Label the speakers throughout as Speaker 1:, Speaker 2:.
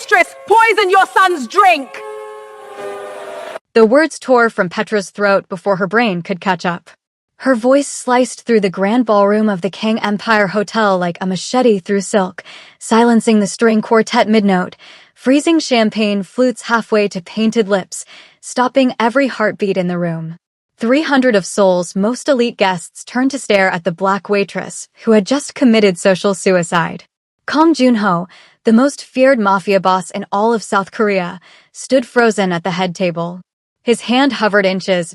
Speaker 1: Mistress poison your son's drink!
Speaker 2: The words tore from Petra's throat before her brain could catch up. Her voice sliced through the grand ballroom of the King Empire Hotel like a machete through silk, silencing the string quartet mid-note, freezing champagne flutes halfway to painted lips, stopping every heartbeat in the room. 300 of Seoul's most elite guests turned to stare at the black waitress who had just committed social suicide. Kang Junho, the most feared mafia boss in all of South Korea, stood frozen at the head table. His hand hovered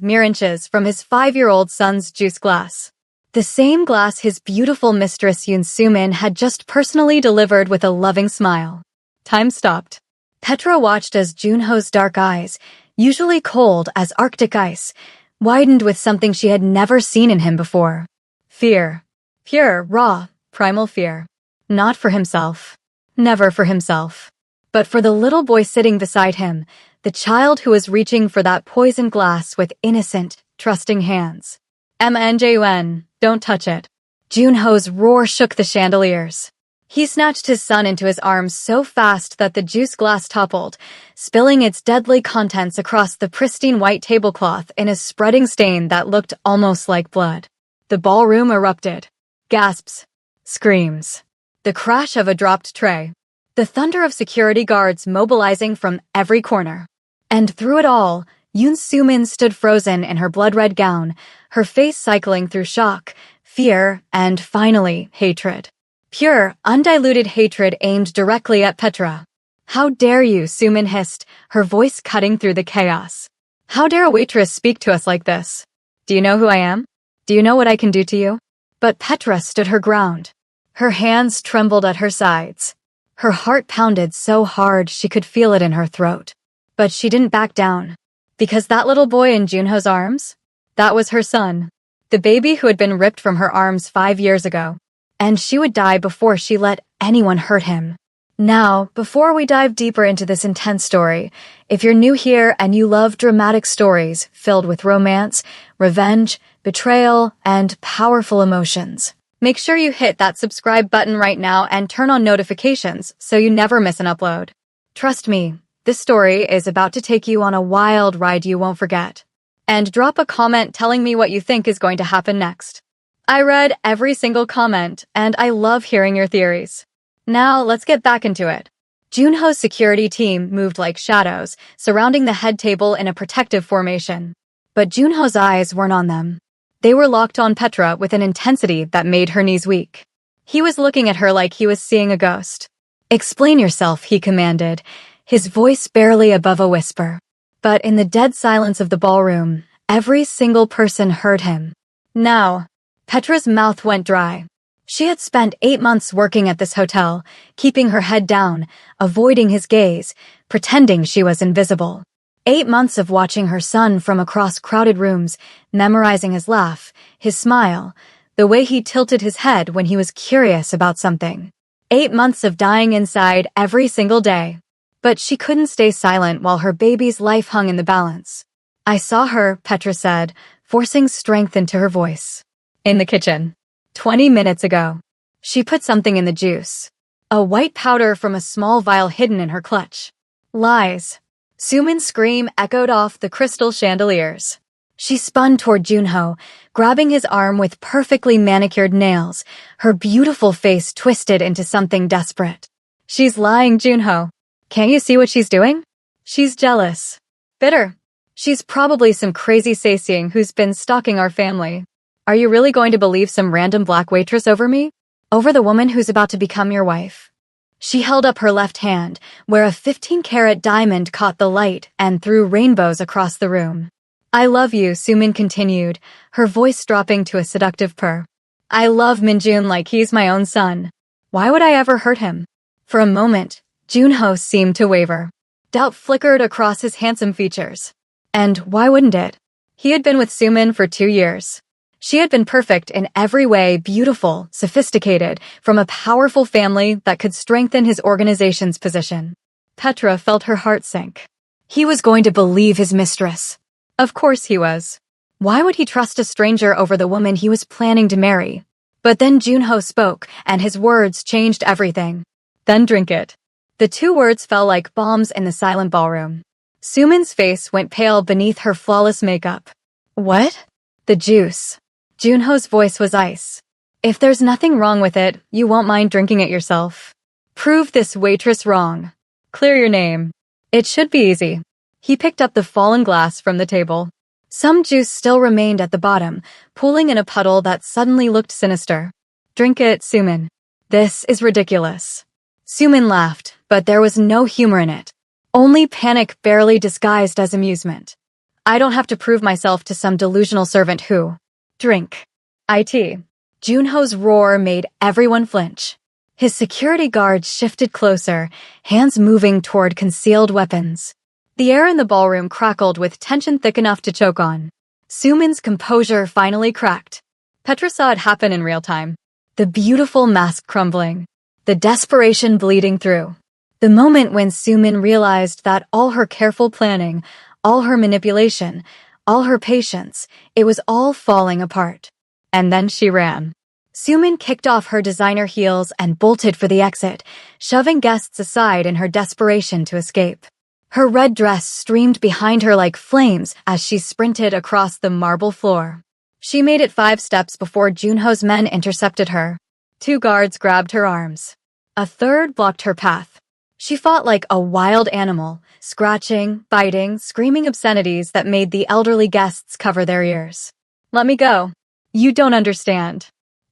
Speaker 2: mere inches from his 5-year-old son's juice glass. The same glass his beautiful mistress Yoon Soo-min had just personally delivered with a loving smile. Time stopped. Petra watched as Junho's dark eyes, usually cold as Arctic ice, widened with something she had never seen in him before. Fear. Pure, raw, primal fear. Not for himself. Never for himself. But for the little boy sitting beside him, the child who was reaching for that poisoned glass with innocent, trusting hands. MNJUN, don't touch it. Junho's roar shook the chandeliers. He snatched his son into his arms so fast that the juice glass toppled, spilling its deadly contents across the pristine white tablecloth in a spreading stain that looked almost like blood. The ballroom erupted. Gasps. Screams. The crash of a dropped tray. The thunder of security guards mobilizing from every corner. And through it all, Yoon Soo-min stood frozen in her blood-red gown, her face cycling through shock, fear, and finally, hatred. Pure, undiluted hatred aimed directly at Petra. How dare you, Soo-min hissed, her voice cutting through the chaos. How dare a waitress speak to us like this? Do you know who I am? Do you know what I can do to you? But Petra stood her ground. Her hands trembled at her sides. Her heart pounded so hard she could feel it in her throat. But she didn't back down. Because that little boy in Junho's arms? That was her son. The baby who had been ripped from her arms 5 years ago. And she would die before she let anyone hurt him. Now, before we dive deeper into this intense story, if you're new here and you love dramatic stories filled with romance, revenge, betrayal, and powerful emotions, make sure you hit that subscribe button right now and turn on notifications so you never miss an upload. Trust me, this story is about to take you on a wild ride you won't forget. And drop a comment telling me what you think is going to happen next. I read every single comment, and I love hearing your theories. Now, let's get back into it. Junho's security team moved like shadows, surrounding the head table in a protective formation. But Junho's eyes weren't on them. They were locked on Petra with an intensity that made her knees weak. He was looking at her like he was seeing a ghost. "Explain yourself," he commanded, his voice barely above a whisper. But in the dead silence of the ballroom, every single person heard him. Now, Petra's mouth went dry. She had spent 8 months working at this hotel, keeping her head down, avoiding his gaze, pretending she was invisible. 8 months of watching her son from across crowded rooms, memorizing his laugh, his smile, the way he tilted his head when he was curious about something. 8 months of dying inside every single day. But she couldn't stay silent while her baby's life hung in the balance. "I saw her," Petra said, forcing strength into her voice. "In the kitchen. 20 minutes ago. She put something in the juice. A white powder from a small vial hidden in her clutch." Lies. Soo-min's scream echoed off the crystal chandeliers. She spun toward Junho, grabbing his arm with perfectly manicured nails, her beautiful face twisted into something desperate. "She's lying, Junho. Can't you see what she's doing? She's jealous. Bitter. She's probably some crazy Saesing who's been stalking our family. Are you really going to believe some random black waitress over me? Over the woman who's about to become your wife?" She held up her left hand, where a 15-carat diamond caught the light and threw rainbows across the room. "I love you," Soo-min continued, her voice dropping to a seductive purr. "I love Minjun like he's my own son. Why would I ever hurt him?" For a moment, Junho seemed to waver. Doubt flickered across his handsome features. And why wouldn't it? He had been with Soo-min for 2 years. She had been perfect in every way, beautiful, sophisticated, from a powerful family that could strengthen his organization's position. Petra felt her heart sink. He was going to believe his mistress. Of course he was. Why would he trust a stranger over the woman he was planning to marry? But then Junho spoke, and his words changed everything. "Then drink it." The two words fell like bombs in the silent ballroom. Sumin's face went pale beneath her flawless makeup. What? The juice. Junho's voice was ice. If there's nothing wrong with it, you won't mind drinking it yourself. Prove this waitress wrong. Clear your name. It should be easy. He picked up the fallen glass from the table. Some juice still remained at the bottom, pooling in a puddle that suddenly looked sinister. Drink it, Sumin. This is ridiculous. Sumin laughed, but there was no humor in it. Only panic barely disguised as amusement. I don't have to prove myself to some delusional servant who. Drink. IT. Junho's roar made everyone flinch. His security guards shifted closer, hands moving toward concealed weapons. The air in the ballroom crackled with tension thick enough to choke on. Sumin's composure finally cracked. Petra saw it happen in real time. The beautiful mask crumbling. The desperation bleeding through. The moment when Sumin realized that all her careful planning, all her manipulation, all her patience, it was all falling apart. And then she ran. Sumin kicked off her designer heels and bolted for the exit, shoving guests aside in her desperation to escape. Her red dress streamed behind her like flames as she sprinted across the marble floor. She made it 5 steps before Junho's men intercepted her. 2 guards grabbed her arms. A third blocked her path. She fought like a wild animal, scratching, biting, screaming obscenities that made the elderly guests cover their ears. Let me go. You don't understand.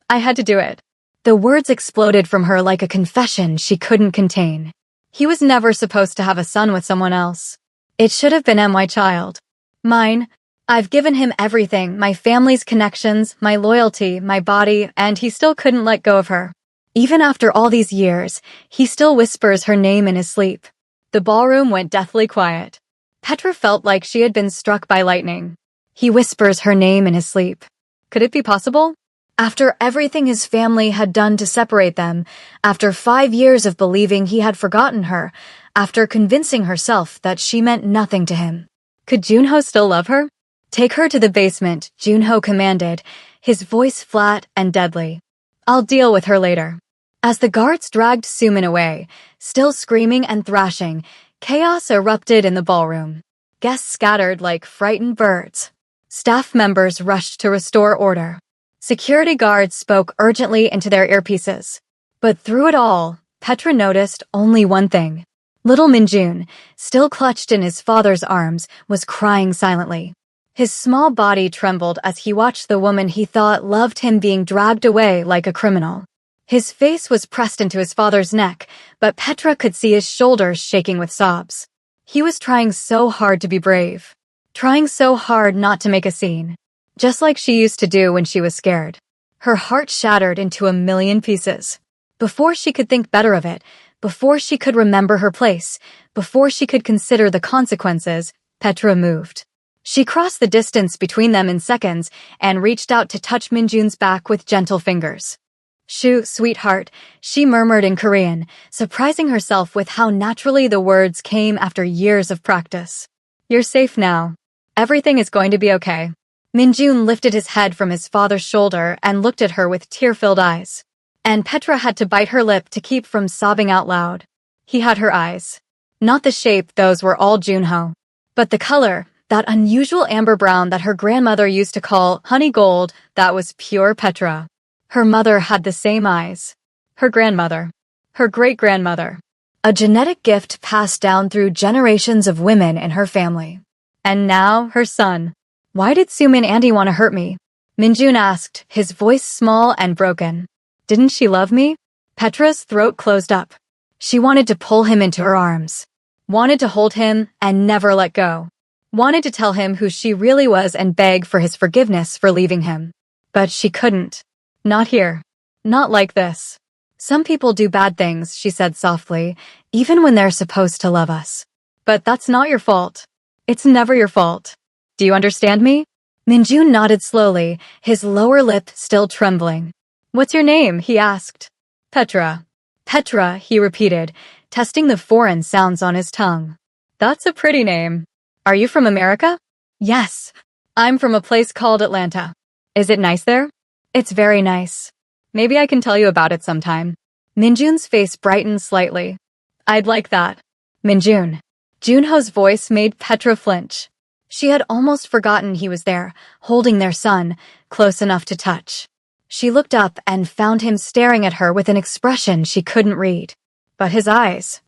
Speaker 2: I had to do it. The words exploded from her like a confession she couldn't contain. He was never supposed to have a son with someone else. It should have been my child. Mine. I've given him everything, my family's connections, my loyalty, my body, and he still couldn't let go of her. Even after all these years, he still whispers her name in his sleep. The ballroom went deathly quiet. Petra felt like she had been struck by lightning. He whispers her name in his sleep. Could it be possible? After everything his family had done to separate them, after 5 years of believing he had forgotten her, after convincing herself that she meant nothing to him. Could Junho still love her? Take her to the basement, Junho commanded, his voice flat and deadly. I'll deal with her later. As the guards dragged Sumin away, still screaming and thrashing, chaos erupted in the ballroom. Guests scattered like frightened birds. Staff members rushed to restore order. Security guards spoke urgently into their earpieces. But through it all, Petra noticed only one thing. Little Minjun, still clutched in his father's arms, was crying silently. His small body trembled as he watched the woman he thought loved him being dragged away like a criminal. His face was pressed into his father's neck, but Petra could see his shoulders shaking with sobs. He was trying so hard to be brave. Trying so hard not to make a scene. Just like she used to do when she was scared. Her heart shattered into a million pieces. Before she could think better of it, before she could remember her place, before she could consider the consequences, Petra moved. She crossed the distance between them in seconds and reached out to touch Minjun's back with gentle fingers. Shoo, sweetheart, she murmured in Korean, surprising herself with how naturally the words came after years of practice. You're safe now. Everything is going to be okay. Minjun lifted his head from his father's shoulder and looked at her with tear-filled eyes. And Petra had to bite her lip to keep from sobbing out loud. He had her eyes. Not the shape, those were all Junho. But the color, that unusual amber brown that her grandmother used to call honey gold, that was pure Petra. Her mother had the same eyes. Her grandmother. Her great-grandmother. A genetic gift passed down through generations of women in her family. And now, her son. Why did Sumin Andy want to hurt me? Minjun asked, his voice small and broken. Didn't she love me? Petra's throat closed up. She wanted to pull him into her arms. Wanted to hold him and never let go. Wanted to tell him who she really was and beg for his forgiveness for leaving him. But she couldn't. Not here. Not like this. Some people do bad things, she said softly, even when they're supposed to love us. But that's not your fault. It's never your fault. Do you understand me? Minjun nodded slowly, his lower lip still trembling. What's your name? He asked. Petra. Petra, he repeated, testing the foreign sounds on his tongue. That's a pretty name. Are you from America? Yes. I'm from a place called Atlanta. Is it nice there? It's very nice. Maybe I can tell you about it sometime. Minjun's face brightened slightly. I'd like that. Minjun. Junho's voice made Petra flinch. She had almost forgotten he was there, holding their son, close enough to touch. She looked up and found him staring at her with an expression she couldn't read. But his eyes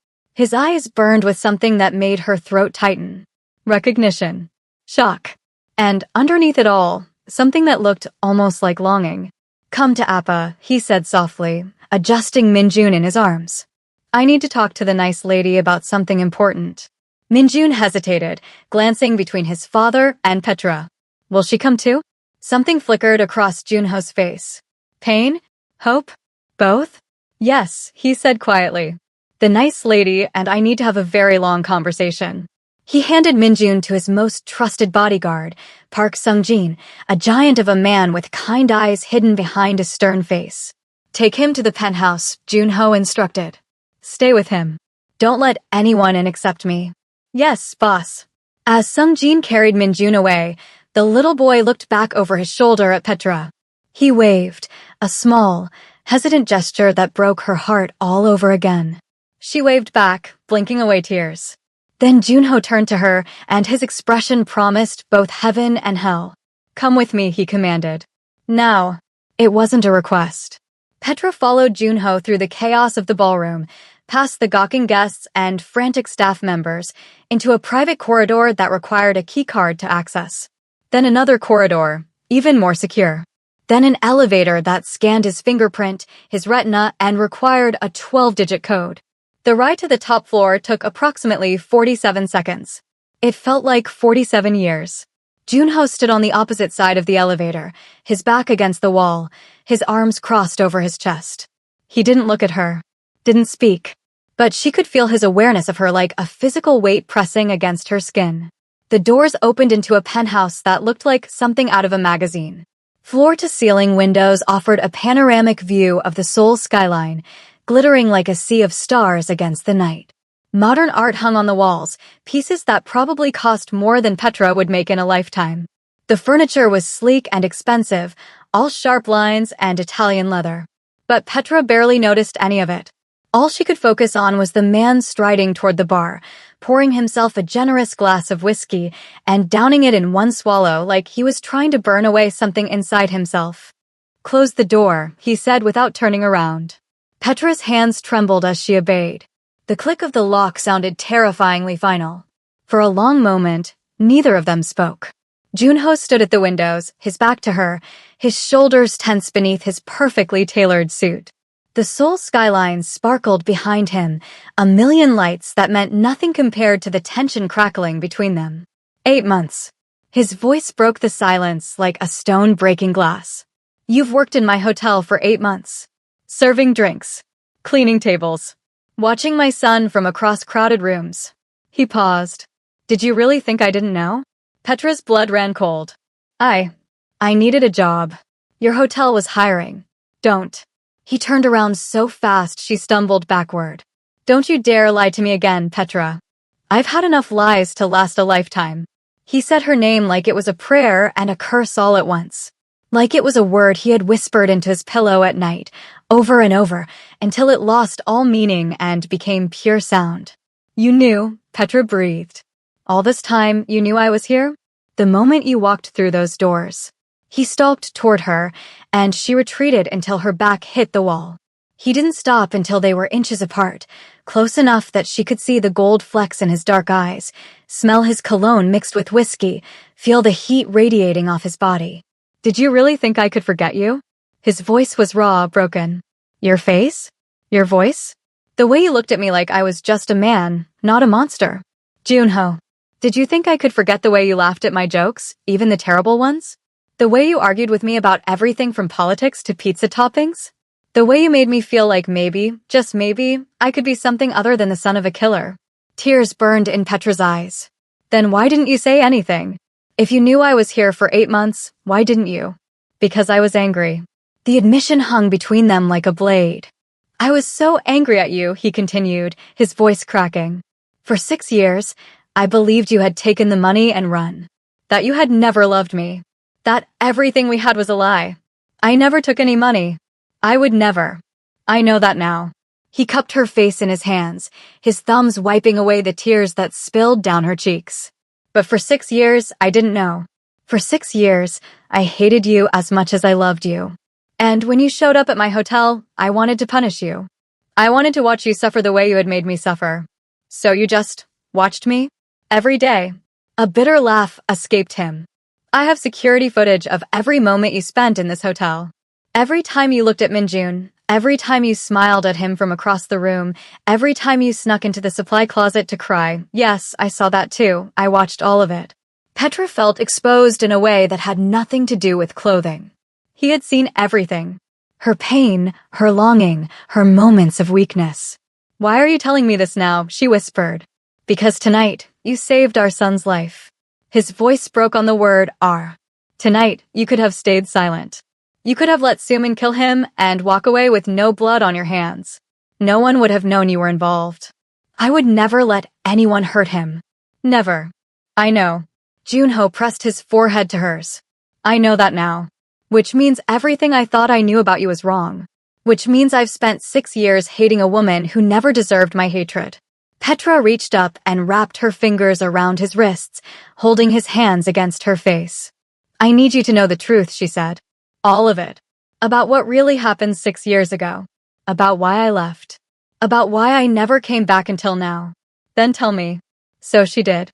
Speaker 2: burned with something that made her throat tighten. Recognition. Shock. And underneath it all, something that looked almost like longing. Come to Appa, he said softly, adjusting Minjun in his arms. I need to talk to the nice lady about something important. Minjun hesitated, glancing between his father and Petra. Will she come too? Something flickered across Junho's face. Pain? Hope? Both? Yes, he said quietly. The nice lady and I need to have a very long conversation. He handed Minjun to his most trusted bodyguard, Park Sungjin, a giant of a man with kind eyes hidden behind a stern face. Take him to the penthouse, Junho instructed. Stay with him. Don't let anyone in except me. Yes, boss. As Sungjin carried Minjun away, the little boy looked back over his shoulder at Petra. He waved, a small, hesitant gesture that broke her heart all over again. She waved back, blinking away tears. Then Junho turned to her, and his expression promised both heaven and hell. Come with me, he commanded. Now. It wasn't a request. Petra followed Junho through the chaos of the ballroom, past the gawking guests and frantic staff members, into a private corridor that required a keycard to access. Then another corridor, even more secure. Then an elevator that scanned his fingerprint, his retina, and required a 12-digit code. The ride to the top floor took approximately 47 seconds. It felt like 47 years. Junho stood on the opposite side of the elevator, his back against the wall, his arms crossed over his chest. He didn't look at her, didn't speak, but she could feel his awareness of her like a physical weight pressing against her skin. The doors opened into a penthouse that looked like something out of a magazine. Floor-to-ceiling windows offered a panoramic view of the Seoul skyline, glittering like a sea of stars against the night. Modern art hung on the walls, pieces that probably cost more than Petra would make in a lifetime. The furniture was sleek and expensive, all sharp lines and Italian leather. But Petra barely noticed any of it. All she could focus on was the man striding toward the bar, pouring himself a generous glass of whiskey and downing it in one swallow like he was trying to burn away something inside himself. Close the door, he said without turning around. Petra's hands trembled as she obeyed. The click of the lock sounded terrifyingly final. For a long moment, neither of them spoke. Junho stood at the windows, his back to her, his shoulders tense beneath his perfectly tailored suit. The Seoul skyline sparkled behind him, a million lights that meant nothing compared to the tension crackling between them. 8 months. His voice broke the silence like a stone breaking glass. You've worked in my hotel for 8 months. Serving drinks. Cleaning tables. Watching my son from across crowded rooms. He paused. Did you really think I didn't know? Petra's blood ran cold. I needed a job. Your hotel was hiring. Don't. He turned around so fast she stumbled backward. Don't you dare lie to me again, Petra. I've had enough lies to last a lifetime. He said her name like it was a prayer and a curse all at once. Like it was a word he had whispered into his pillow at night, over and over, until it lost all meaning and became pure sound. You knew, Petra breathed. All this time, you knew I was here? The moment you walked through those doors. He stalked toward her, and she retreated until her back hit the wall. He didn't stop until they were inches apart, close enough that she could see the gold flecks in his dark eyes, smell his cologne mixed with whiskey, feel the heat radiating off his body. Did you really think I could forget you? His voice was raw, broken. Your face? Your voice? The way you looked at me like I was just a man, not a monster. Junho, did you think I could forget the way you laughed at my jokes, even the terrible ones? The way you argued with me about everything from politics to pizza toppings? The way you made me feel like maybe, just maybe, I could be something other than the son of a killer. Tears burned in Petra's eyes. Then why didn't you say anything? If you knew I was here for 8 months, why didn't you? Because I was angry. The admission hung between them like a blade. I was so angry at you, he continued, his voice cracking. For 6 years, I believed you had taken the money and run. That you had never loved me. That everything we had was a lie. I never took any money. I would never. I know that now. He cupped her face in his hands, his thumbs wiping away the tears that spilled down her cheeks. But for 6 years, I didn't know. For 6 years, I hated you as much as I loved you. And when you showed up at my hotel, I wanted to punish you. I wanted to watch you suffer the way you had made me suffer. So you just watched me? Every day. A bitter laugh escaped him. I have security footage of every moment you spent in this hotel. Every time you looked at Minjun, every time you smiled at him from across the room, every time you snuck into the supply closet to cry. Yes, I saw that too. I watched all of it. Petra felt exposed in a way that had nothing to do with clothing. He had seen everything. Her pain, her longing, her moments of weakness. Why are you telling me this now? She whispered. Because tonight, you saved our son's life. His voice broke on the word "our." Tonight, you could have stayed silent. You could have let Suman kill him and walk away with no blood on your hands. No one would have known you were involved. I would never let anyone hurt him. Never. I know. Junho pressed his forehead to hers. I know that now. Which means everything I thought I knew about you was wrong. Which means I've spent 6 years hating a woman who never deserved my hatred. Petra reached up and wrapped her fingers around his wrists, holding his hands against her face. I need you to know the truth, she said. All of it. About what really happened 6 years ago. About why I left. About why I never came back until now. Then tell me. So she did.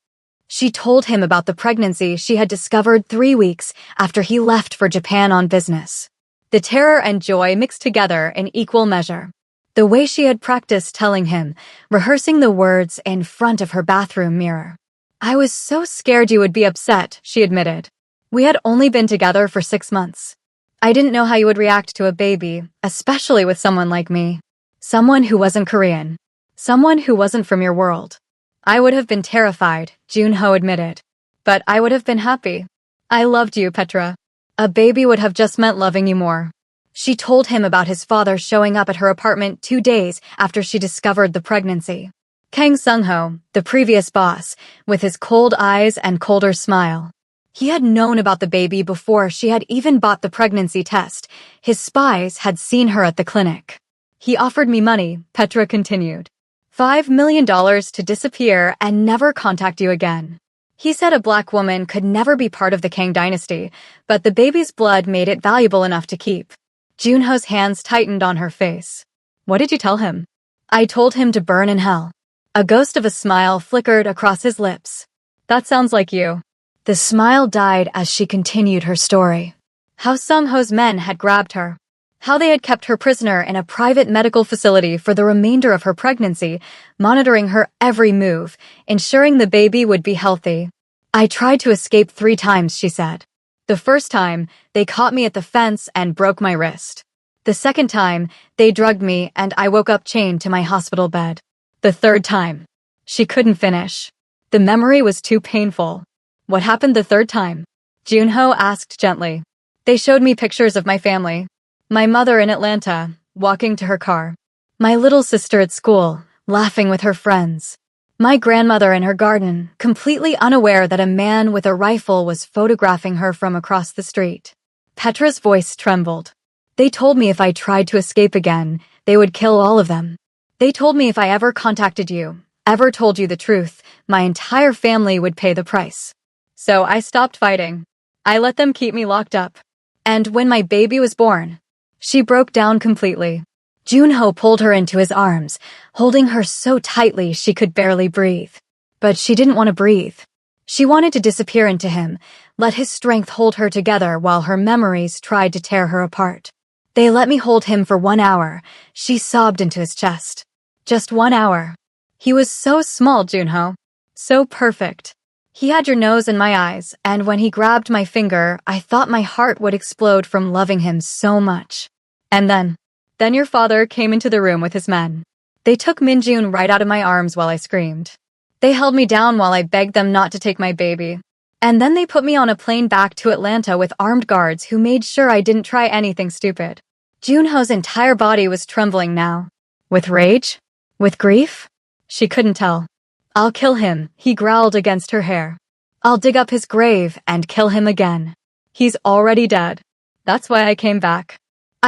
Speaker 2: She told him about the pregnancy she had discovered 3 weeks after he left for Japan on business. The terror and joy mixed together in equal measure. The way she had practiced telling him, rehearsing the words in front of her bathroom mirror. I was so scared you would be upset, she admitted. We had only been together for 6 months. I didn't know how you would react to a baby, especially with someone like me. Someone who wasn't Korean. Someone who wasn't from your world. I would have been terrified, Junho admitted. But I would have been happy. I loved you, Petra. A baby would have just meant loving you more. She told him about his father showing up at her apartment 2 days after she discovered the pregnancy. Kang Sung-ho, the previous boss, with his cold eyes and colder smile. He had known about the baby before she had even bought the pregnancy test. His spies had seen her at the clinic. He offered me money, Petra continued. $5 million to disappear and never contact you again. He said a black woman could never be part of the Kang dynasty, but the baby's blood made it valuable enough to keep. Junho's hands tightened on her face. What did you tell him? I told him to burn in hell. A ghost of a smile flickered across his lips. That sounds like you. The smile died as she continued her story. How Sung-ho's men had grabbed her. How they had kept her prisoner in a private medical facility for the remainder of her pregnancy, monitoring her every move, ensuring the baby would be healthy. I tried to escape 3 times, she said. The first time, they caught me at the fence and broke my wrist. The second time, they drugged me and I woke up chained to my hospital bed. The third time. She couldn't finish. The memory was too painful. What happened the third time? Junho asked gently. They showed me pictures of my family. My mother in Atlanta, walking to her car. My little sister at school, laughing with her friends. My grandmother in her garden, completely unaware that a man with a rifle was photographing her from across the street. Petra's voice trembled. They told me if I tried to escape again, they would kill all of them. They told me if I ever contacted you, ever told you the truth, my entire family would pay the price. So I stopped fighting. I let them keep me locked up. And when my baby was born, she broke down completely. Junho pulled her into his arms, holding her so tightly she could barely breathe. But she didn't want to breathe. She wanted to disappear into him, let his strength hold her together while her memories tried to tear her apart. They let me hold him for 1 hour, she sobbed into his chest. Just 1 hour. He was so small, Junho. So perfect. He had your nose in my eyes, and when he grabbed my finger, I thought my heart would explode from loving him so much. And then your father came into the room with his men. They took Minjun right out of my arms while I screamed. They held me down while I begged them not to take my baby. And then they put me on a plane back to Atlanta with armed guards who made sure I didn't try anything stupid. Junho's entire body was trembling now. With rage? With grief? She couldn't tell. I'll kill him, he growled against her hair. I'll dig up his grave and kill him again. He's already dead. That's why I came back.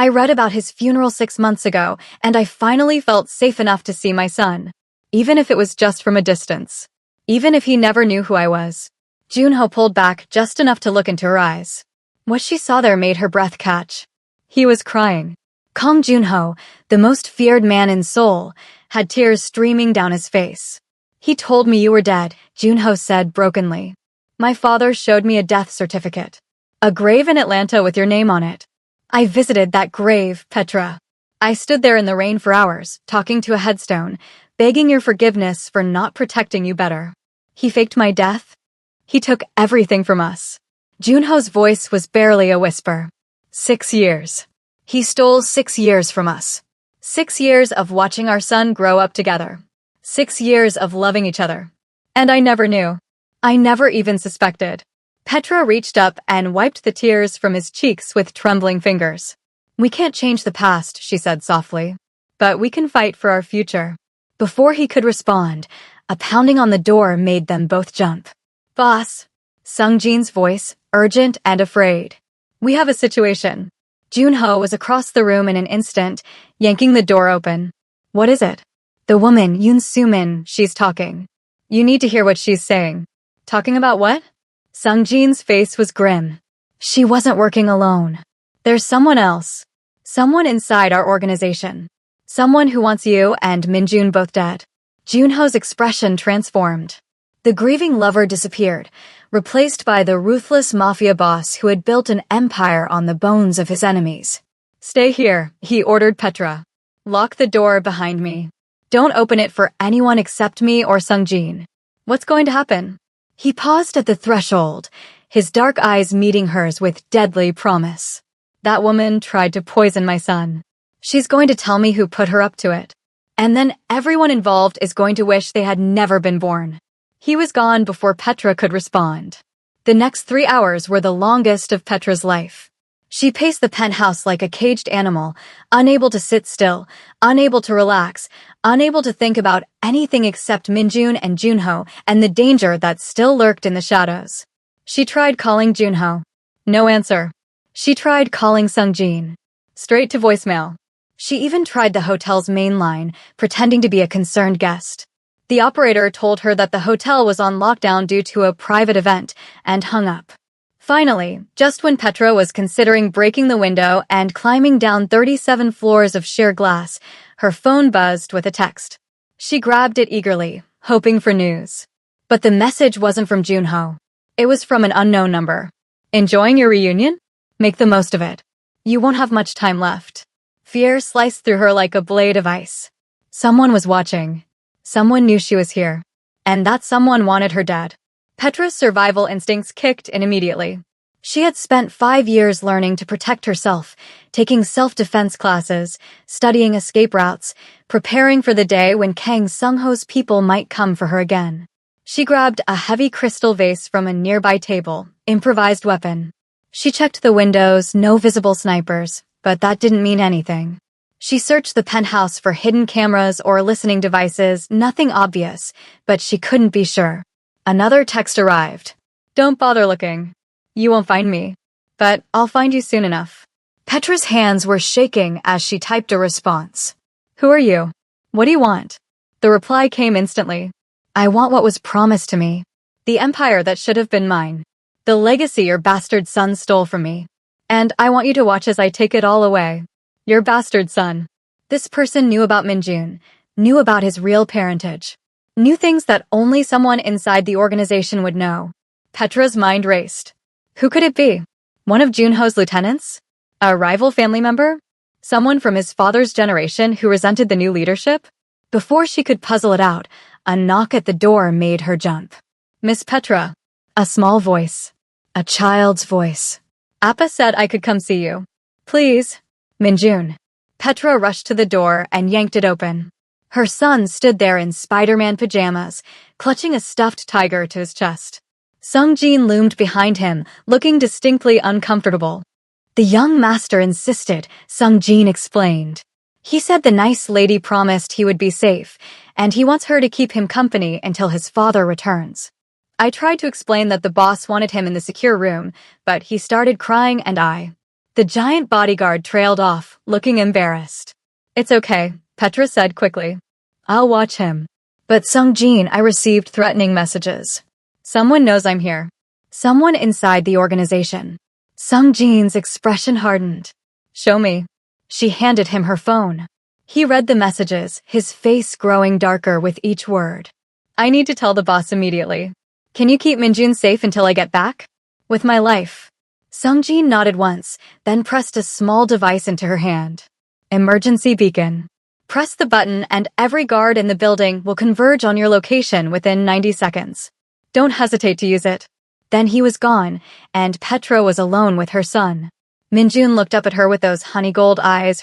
Speaker 2: I read about his funeral 6 months ago, and I finally felt safe enough to see my son. Even if it was just from a distance. Even if he never knew who I was. Junho pulled back just enough to look into her eyes. What she saw there made her breath catch. He was crying. Kong Junho, the most feared man in Seoul, had tears streaming down his face. He told me you were dead, Junho said brokenly. My father showed me a death certificate. A grave in Atlanta with your name on it. I visited that grave, Petra. I stood there in the rain for hours, talking to a headstone, begging your forgiveness for not protecting you better. He faked my death? He took everything from us. Junho's voice was barely a whisper. 6 years. He stole 6 years from us. 6 years of watching our son grow up together. 6 years of loving each other. And I never knew. I never even suspected. Petra reached up and wiped the tears from his cheeks with trembling fingers. We can't change the past, she said softly. But we can fight for our future. Before he could respond, a pounding on the door made them both jump. Boss. Sung Jin's voice, urgent and afraid. We have a situation. Junho was across the room in an instant, yanking the door open. What is it? The woman, Yoon Soo-min, she's talking. You need to hear what she's saying. Talking about what? Sung Jin's face was grim. She wasn't working alone. There's someone else. Someone inside our organization. Someone who wants you and Minjun both dead. Junho's expression transformed. The grieving lover disappeared, replaced by the ruthless mafia boss who had built an empire on the bones of his enemies. Stay here, he ordered Petra. Lock the door behind me. Don't open it for anyone except me or Sung Jin. What's going to happen? He paused at the threshold, his dark eyes meeting hers with deadly promise. That woman tried to poison my son. She's going to tell me who put her up to it. And then everyone involved is going to wish they had never been born. He was gone before Petra could respond. The next 3 hours were the longest of Petra's life. She paced the penthouse like a caged animal, unable to sit still, unable to relax, unable to think about anything except Minjun and Junho and the danger that still lurked in the shadows. She tried calling Junho. No answer. She tried calling Sung Jin. Straight to voicemail. She even tried the hotel's main line, pretending to be a concerned guest. The operator told her that the hotel was on lockdown due to a private event and hung up. Finally, just when Petra was considering breaking the window and climbing down 37 floors of sheer glass, her phone buzzed with a text. She grabbed it eagerly, hoping for news. But the message wasn't from Junho. It was from an unknown number. Enjoying your reunion? Make the most of it. You won't have much time left. Fear sliced through her like a blade of ice. Someone was watching. Someone knew she was here. And that someone wanted her dead. Petra's survival instincts kicked in immediately. She had spent 5 years learning to protect herself, taking self-defense classes, studying escape routes, preparing for the day when Kang Sung-ho's people might come for her again. She grabbed a heavy crystal vase from a nearby table, improvised weapon. She checked the windows, no visible snipers, but that didn't mean anything. She searched the penthouse for hidden cameras or listening devices, nothing obvious, but she couldn't be sure. Another text arrived. Don't bother looking. You won't find me. But I'll find you soon enough. Petra's hands were shaking as she typed a response. Who are you? What do you want? The reply came instantly. I want what was promised to me. The empire that should have been mine. The legacy your bastard son stole from me. And I want you to watch as I take it all away. Your bastard son. This person knew about Minjun, knew about his real parentage, knew things that only someone inside the organization would know. Petra's mind raced. Who could it be? One of Junho's lieutenants? A rival family member? Someone from his father's generation who resented the new leadership? Before she could puzzle it out, a knock at the door made her jump. Miss Petra. A small voice. A child's voice. Appa said I could come see you. Please. Minjun. Petra rushed to the door and yanked it open. Her son stood there in Spider-Man pajamas, clutching a stuffed tiger to his chest. Sung Jin loomed behind him, looking distinctly uncomfortable. The young master insisted, Sung Jin explained. He said the nice lady promised he would be safe, and he wants her to keep him company until his father returns. I tried to explain that the boss wanted him in the secure room, but he started crying and The giant bodyguard trailed off, looking embarrassed. It's okay, Petra said quickly. I'll watch him. But Sung-jin, I received threatening messages. Someone knows I'm here. Someone inside the organization. Sung-jin's expression hardened. Show me. She handed him her phone. He read the messages, his face growing darker with each word. I need to tell the boss immediately. Can you keep Minjun safe until I get back? With my life. Sung-jin nodded once, then pressed a small device into her hand. Emergency beacon. Press the button and every guard in the building will converge on your location within 90 seconds. Don't hesitate to use it. Then he was gone, and Petra was alone with her son. Minjun looked up at her with those honey-gold eyes,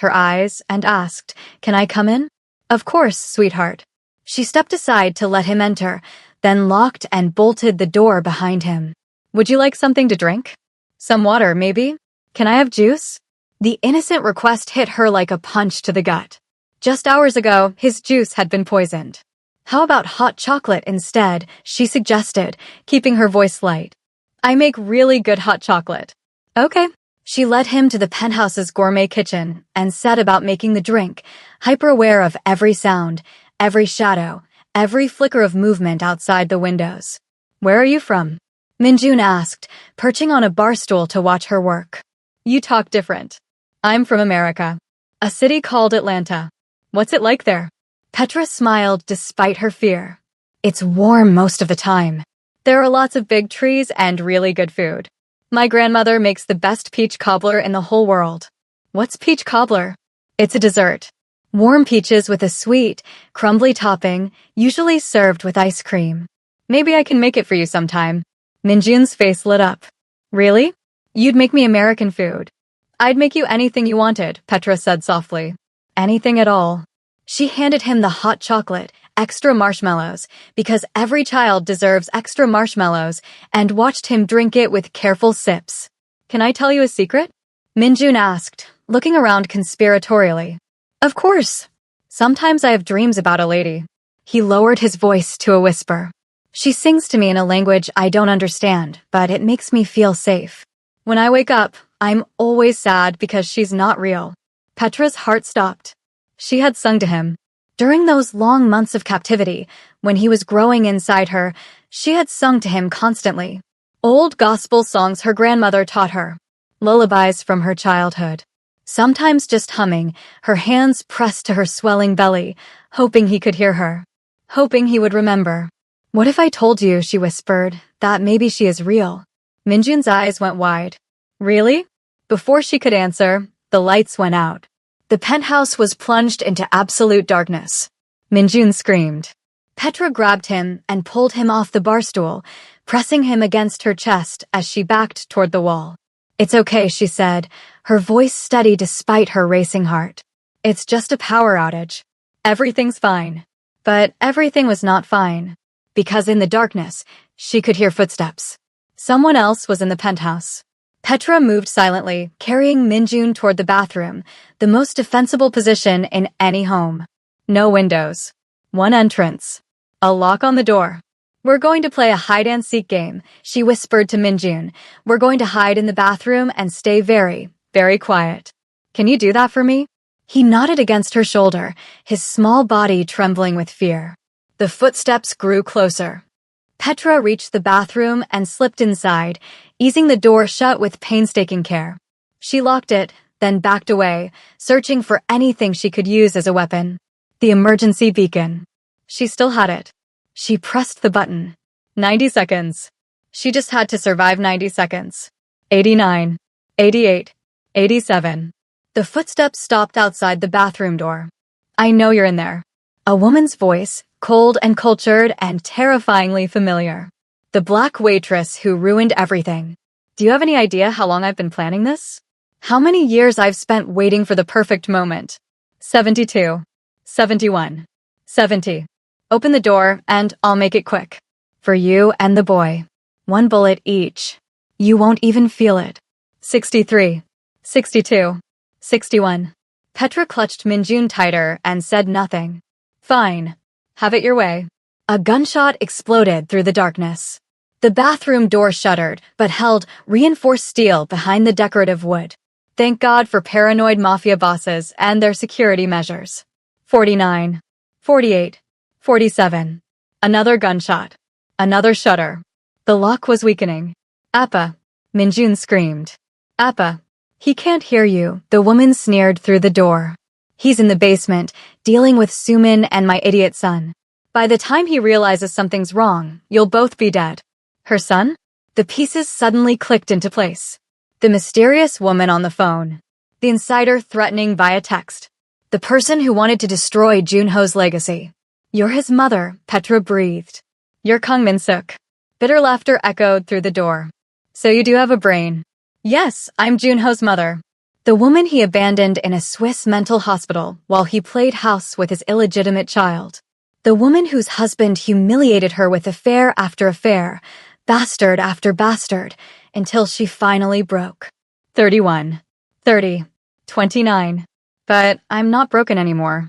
Speaker 2: and asked, Can I come in? Of course, sweetheart. She stepped aside to let him enter, then locked and bolted the door behind him. Would you like something to drink? Some water, maybe? Can I have juice? The innocent request hit her like a punch to the gut. Just hours ago, his juice had been poisoned. How about hot chocolate instead, she suggested, keeping her voice light. I make really good hot chocolate. Okay. She led him to the penthouse's gourmet kitchen and set about making the drink, hyper-aware of every sound, every shadow, every flicker of movement outside the windows. Where are you from? Minjun asked, perching on a bar stool to watch her work. You talk different. I'm from America. A city called Atlanta. What's it like there? Petra smiled despite her fear. It's warm most of the time. There are lots of big trees and really good food. My grandmother makes the best peach cobbler in the whole world. What's peach cobbler? It's a dessert. Warm peaches with a sweet, crumbly topping, usually served with ice cream. Maybe I can make it for you sometime. Minjun's face lit up. Really? You'd make me American food. I'd make you anything you wanted, Petra said softly. Anything at all. She handed him the hot chocolate, extra marshmallows, because every child deserves extra marshmallows, and watched him drink it with careful sips. Can I tell you a secret? Minjun asked, looking around conspiratorially. Of course. Sometimes I have dreams about a lady. He lowered his voice to a whisper. She sings to me in a language I don't understand, but it makes me feel safe. When I wake up, I'm always sad because she's not real. Petra's heart stopped. She had sung to him. During those long months of captivity, when he was growing inside her, she had sung to him constantly. Old gospel songs her grandmother taught her. Lullabies from her childhood. Sometimes just humming, her hands pressed to her swelling belly, hoping he could hear her. Hoping he would remember. What if I told you, she whispered, that maybe she is real? Minjun's eyes went wide. Really? Before she could answer, the lights went out. The penthouse was plunged into absolute darkness. Minjun screamed. Petra grabbed him and pulled him off the bar stool, pressing him against her chest as she backed toward the wall. It's okay, she said, her voice steady despite her racing heart. It's just a power outage. Everything's fine. But everything was not fine. Because in the darkness, she could hear footsteps. Someone else was in the penthouse. Petra moved silently, carrying Minjun toward the bathroom, the most defensible position in any home. No windows. One entrance. A lock on the door. We're going to play a hide-and-seek game, she whispered to Minjun. We're going to hide in the bathroom and stay very, very quiet. Can you do that for me? He nodded against her shoulder, his small body trembling with fear. The footsteps grew closer. Petra reached the bathroom and slipped inside, easing the door shut with painstaking care. She locked it, then backed away, searching for anything she could use as a weapon. The emergency beacon. She still had it. She pressed the button. 90 seconds. She just had to survive 90 seconds. 89. 88. 87. The footsteps stopped outside the bathroom door. I know you're in there. A woman's voice, cold and cultured and terrifyingly familiar. The black waitress who ruined everything. Do you have any idea how long I've been planning this? How many years I've spent waiting for the perfect moment? 72. 71. 70. Open the door and I'll make it quick. For you and the boy. 1 bullet each. You won't even feel it. 63. 62. 61. Petra clutched Minjun tighter and said nothing. Fine. Have it your way. A gunshot exploded through the darkness. The bathroom door shuddered, but held reinforced steel behind the decorative wood. Thank God for paranoid mafia bosses and their security measures. 49. 48. 47. Another gunshot. Another shudder. The lock was weakening. Appa. Minjun screamed. Appa. He can't hear you, the woman sneered through the door. He's in the basement, dealing with Sumin and my idiot son. By the time he realizes something's wrong, you'll both be dead. Her son? The pieces suddenly clicked into place. The mysterious woman on the phone. The insider threatening via text. The person who wanted to destroy Junho's legacy. You're his mother, Petra breathed. You're Kang Min-suk. Bitter laughter echoed through the door. So you do have a brain. Yes, I'm Junho's mother. The woman he abandoned in a Swiss mental hospital while he played house with his illegitimate child. The woman whose husband humiliated her with affair after affair, bastard after bastard, until she finally broke. 31. 30. 29. But I'm not broken anymore.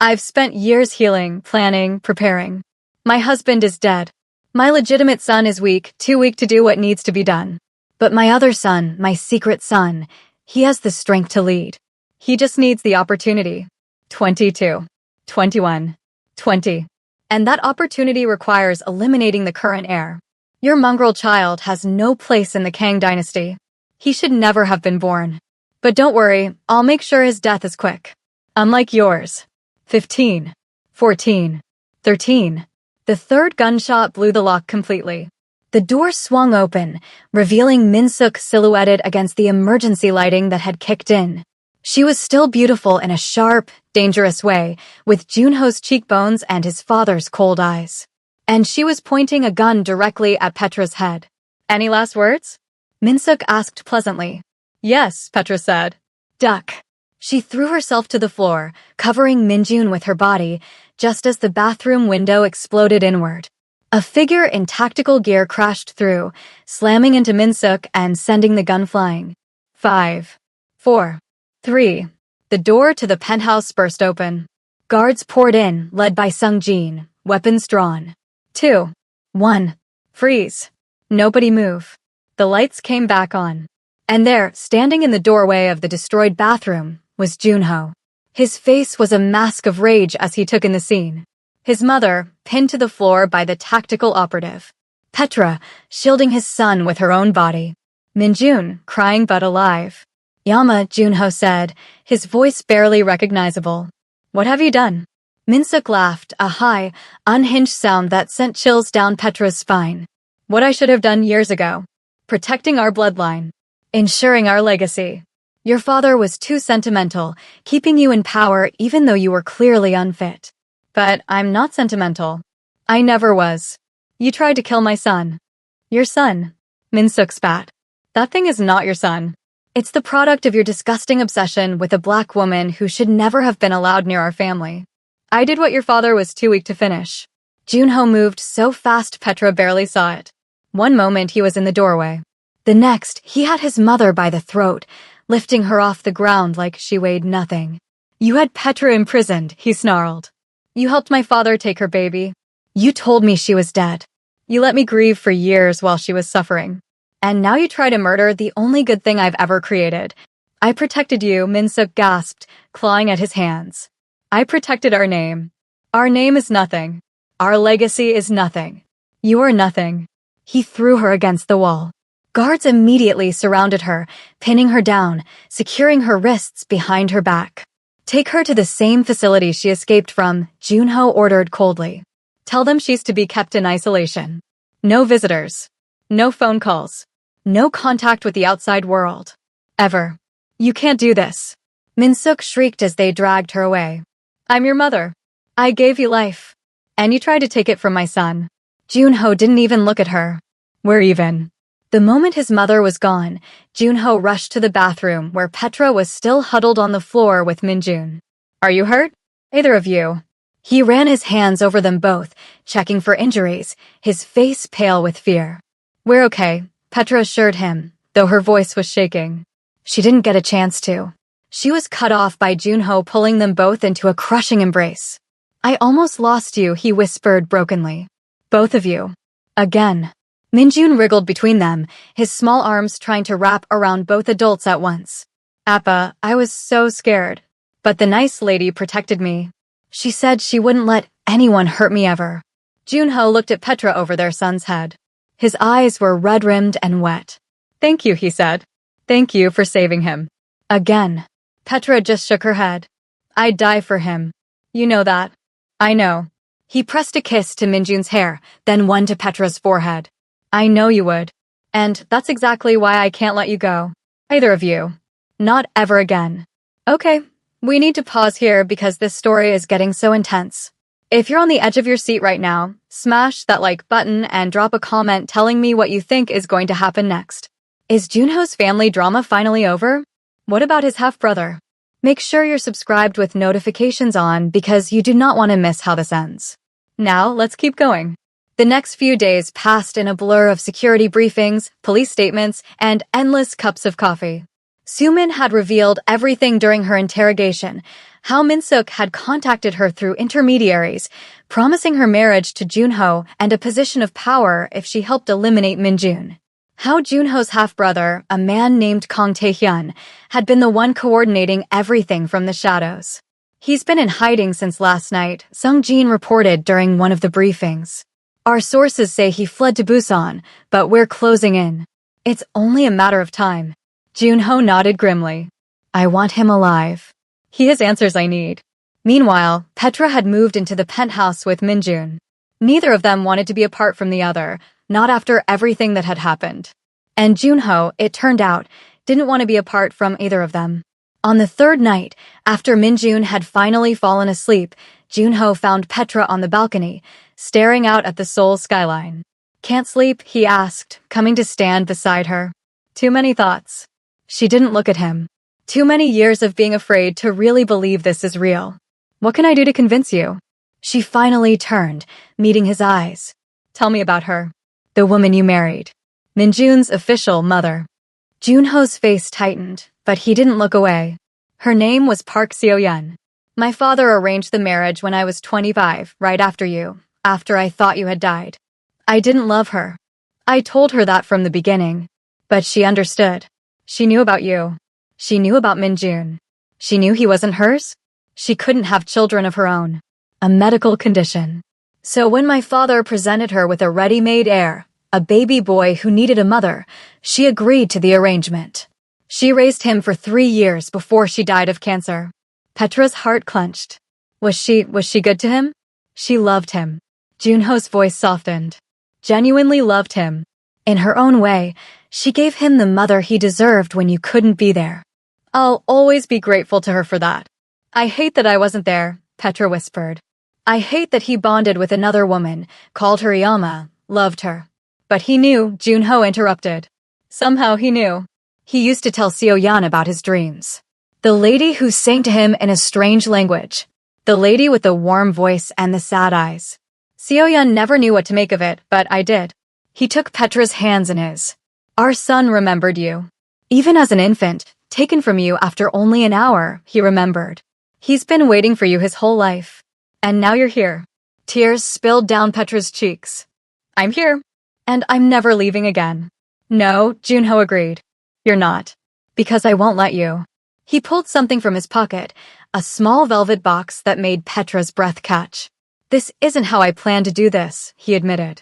Speaker 2: I've spent years healing, planning, preparing. My husband is dead. My legitimate son is weak, too weak to do what needs to be done. But my other son, my secret son, he has the strength to lead. He just needs the opportunity. 22. 21. 20. And that opportunity requires eliminating the current heir. Your mongrel child has no place in the Kang dynasty. He should never have been born. But don't worry, I'll make sure his death is quick. Unlike yours. 15. 14. 13. The third gunshot blew the lock completely. The door swung open, revealing Min-suk silhouetted against the emergency lighting that had kicked in. She was still beautiful in a sharp, dangerous way, with Junho's cheekbones and his father's cold eyes. And she was pointing a gun directly at Petra's head. Any last words? Min-suk asked pleasantly. Yes, Petra said. Duck. She threw herself to the floor, covering Minjun with her body, just as the bathroom window exploded inward. A figure in tactical gear crashed through, slamming into Min-suk and sending the gun flying. 5. 4. 3. The door to the penthouse burst open. Guards poured in, led by Sung-jin, weapons drawn. 2. 1. Freeze. Nobody move. The lights came back on. And there, standing in the doorway of the destroyed bathroom, was Junho. His face was a mask of rage as he took in the scene. His mother, pinned to the floor by the tactical operative. Petra, shielding his son with her own body. Minjun, crying but alive. Yama, Junho said, his voice barely recognizable. What have you done? Min-suk laughed, a high, unhinged sound that sent chills down Petra's spine. What I should have done years ago. Protecting our bloodline. Ensuring our legacy. Your father was too sentimental, keeping you in power even though you were clearly unfit. But I'm not sentimental. I never was. You tried to kill my son. Your son. Min-suk spat. That thing is not your son. It's the product of your disgusting obsession with a black woman who should never have been allowed near our family. I did what your father was too weak to finish. Junho moved so fast Petra barely saw it. One moment he was in the doorway. The next, he had his mother by the throat, lifting her off the ground like she weighed nothing. You had Petra imprisoned, he snarled. You helped my father take her baby. You told me she was dead. You let me grieve for years while she was suffering. And now you try to murder the only good thing I've ever created. I protected you, Min-suk gasped, clawing at his hands. I protected our name. Our name is nothing. Our legacy is nothing. You are nothing. He threw her against the wall. Guards immediately surrounded her, pinning her down, securing her wrists behind her back. Take her to the same facility she escaped from, Junho ordered coldly. Tell them she's to be kept in isolation. No visitors. No phone calls. No contact with the outside world. Ever. You can't do this. Min-suk shrieked as they dragged her away. I'm your mother. I gave you life. And you tried to take it from my son. Junho didn't even look at her. We're even. The moment his mother was gone, Junho rushed to the bathroom where Petra was still huddled on the floor with Minjun. Are you hurt? Either of you. He ran his hands over them both, checking for injuries, his face pale with fear. We're okay, Petra assured him, though her voice was shaking. She didn't get a chance to. She was cut off by Junho pulling them both into a crushing embrace. I almost lost you, he whispered brokenly. Both of you. Again. Minjun wriggled between them, his small arms trying to wrap around both adults at once. Appa, I was so scared. But the nice lady protected me. She said she wouldn't let anyone hurt me ever. Junho looked at Petra over their son's head. His eyes were red-rimmed and wet. Thank you, he said. Thank you for saving him. Again. Petra just shook her head. I'd die for him. You know that. I know. He pressed a kiss to Minjun's hair, then one to Petra's forehead. I know you would. And that's exactly why I can't let you go. Either of you. Not ever again. Okay, we need to pause here because this story is getting so intense. If you're on the edge of your seat right now, smash that like button and drop a comment telling me what you think is going to happen next. Is Junho's family drama finally over? What about his half-brother? Make sure you're subscribed with notifications on because you do not want to miss how this ends. Now, let's keep going. The next few days passed in a blur of security briefings, police statements, and endless cups of coffee. Sumin had revealed everything during her interrogation, how Minsuk had contacted her through intermediaries, promising her marriage to Junho and a position of power if she helped eliminate Minjun. How Junho's half-brother, a man named Kang Taehyun, had been the one coordinating everything from the shadows. He's been in hiding since last night, Sung Jin reported during one of the briefings. Our sources say he fled to Busan, but we're closing in. It's only a matter of time. Junho nodded grimly. I want him alive. He has answers I need. Meanwhile, Petra had moved into the penthouse with Minjun. Neither of them wanted to be apart from the other, not after everything that had happened. And Junho, it turned out, didn't want to be apart from either of them. On the third night, after Minjun had finally fallen asleep, Junho found Petra on the balcony, staring out at the Seoul skyline. Can't sleep? He asked, coming to stand beside her. Too many thoughts. She didn't look at him. Too many years of being afraid to really believe this is real. What can I do to convince you? She finally turned, meeting his eyes. Tell me about her. The woman you married. Minjun's official mother. Junho's face tightened, but he didn't look away. Her name was Park Seo-yeon. My father arranged the marriage when I was 25, right after you, after I thought you had died. I didn't love her. I told her that from the beginning. But she understood. She knew about you. She knew about Minjun. She knew he wasn't hers. She couldn't have children of her own. A medical condition. So when my father presented her with a ready-made heir, a baby boy who needed a mother, she agreed to the arrangement. She raised him for 3 years before she died of cancer. Petra's heart clenched. Was she good to him? She loved him. Junho's voice softened. Genuinely loved him. In her own way, she gave him the mother he deserved when you couldn't be there. I'll always be grateful to her for that. I hate that I wasn't there, Petra whispered. I hate that he bonded with another woman, called her Yama, loved her. But he knew, Junho interrupted. Somehow he knew. He used to tell Seo-yeon about his dreams. The lady who sang to him in a strange language. The lady with the warm voice and the sad eyes. Seo-yeon never knew what to make of it, but I did. He took Petra's hands in his. Our son remembered you. Even as an infant, taken from you after only an hour, he remembered. He's been waiting for you his whole life. And now you're here. Tears spilled down Petra's cheeks. I'm here. And I'm never leaving again. No, Junho agreed. You're not. Because I won't let you. He pulled something from his pocket, a small velvet box that made Petra's breath catch. This isn't how I planned to do this, he admitted.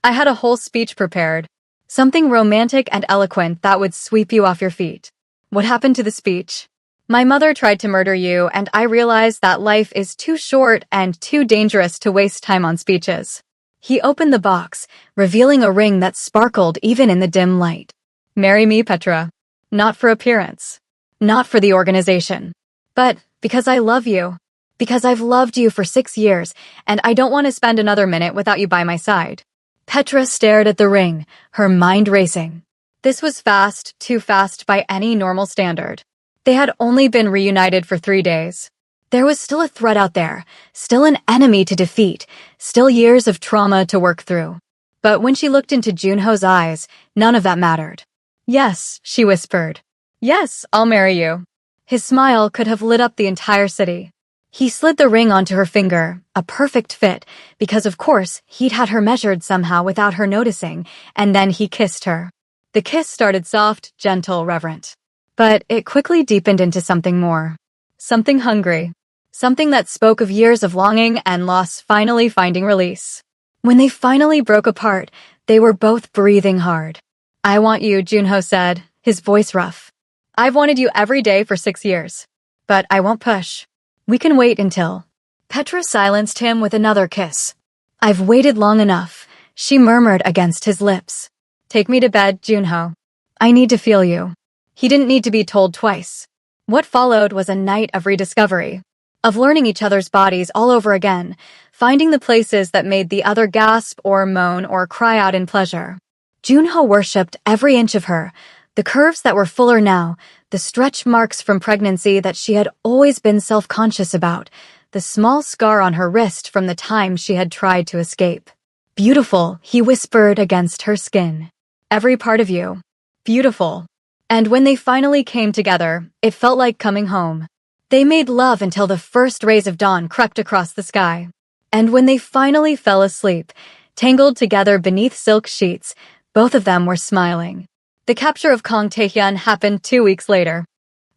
Speaker 2: I had a whole speech prepared. Something romantic and eloquent that would sweep you off your feet. What happened to the speech? My mother tried to murder you, and I realized that life is too short and too dangerous to waste time on speeches. He opened the box, revealing a ring that sparkled even in the dim light. Marry me, Petra. Not for appearance. Not for the organization. But because I love you. Because I've loved you for 6 years, and I don't want to spend another minute without you by my side. Petra stared at the ring, her mind racing. This was fast, too fast by any normal standard. They had only been reunited for 3 days. There was still a threat out there, still an enemy to defeat, still years of trauma to work through. But when she looked into Junho's eyes, none of that mattered. Yes, she whispered. Yes, I'll marry you. His smile could have lit up the entire city. He slid the ring onto her finger, a perfect fit, because of course he'd had her measured somehow without her noticing, and then he kissed her. The kiss started soft, gentle, reverent. But it quickly deepened into something more. Something hungry. Something that spoke of years of longing and loss finally finding release. When they finally broke apart, they were both breathing hard. "I want you," Junho said, his voice rough. "I've wanted you every day for 6 years. But I won't push. We can wait until..." Petra silenced him with another kiss. "I've waited long enough," she murmured against his lips. "Take me to bed, Junho. I need to feel you." He didn't need to be told twice. What followed was a night of rediscovery, of learning each other's bodies all over again, finding the places that made the other gasp or moan or cry out in pleasure. Junho worshipped every inch of her, the curves that were fuller now, the stretch marks from pregnancy that she had always been self-conscious about, the small scar on her wrist from the time she had tried to escape. "Beautiful," he whispered against her skin. "Every part of you. Beautiful." And when they finally came together, it felt like coming home. They made love until the first rays of dawn crept across the sky. And when they finally fell asleep, tangled together beneath silk sheets, both of them were smiling. The capture of Kang Taehyun happened 2 weeks later.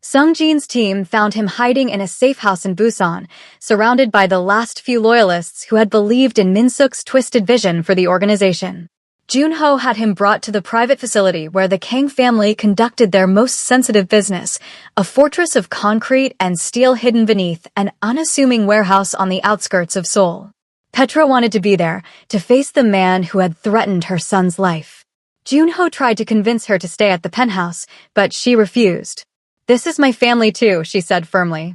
Speaker 2: Sung Jin's team found him hiding in a safe house in Busan, surrounded by the last few loyalists who had believed in Min-suk's twisted vision for the organization. Junho had him brought to the private facility where the Kang family conducted their most sensitive business, a fortress of concrete and steel hidden beneath an unassuming warehouse on the outskirts of Seoul. Petra wanted to be there, to face the man who had threatened her son's life. Junho tried to convince her to stay at the penthouse, but she refused. "This is my family too," she said firmly.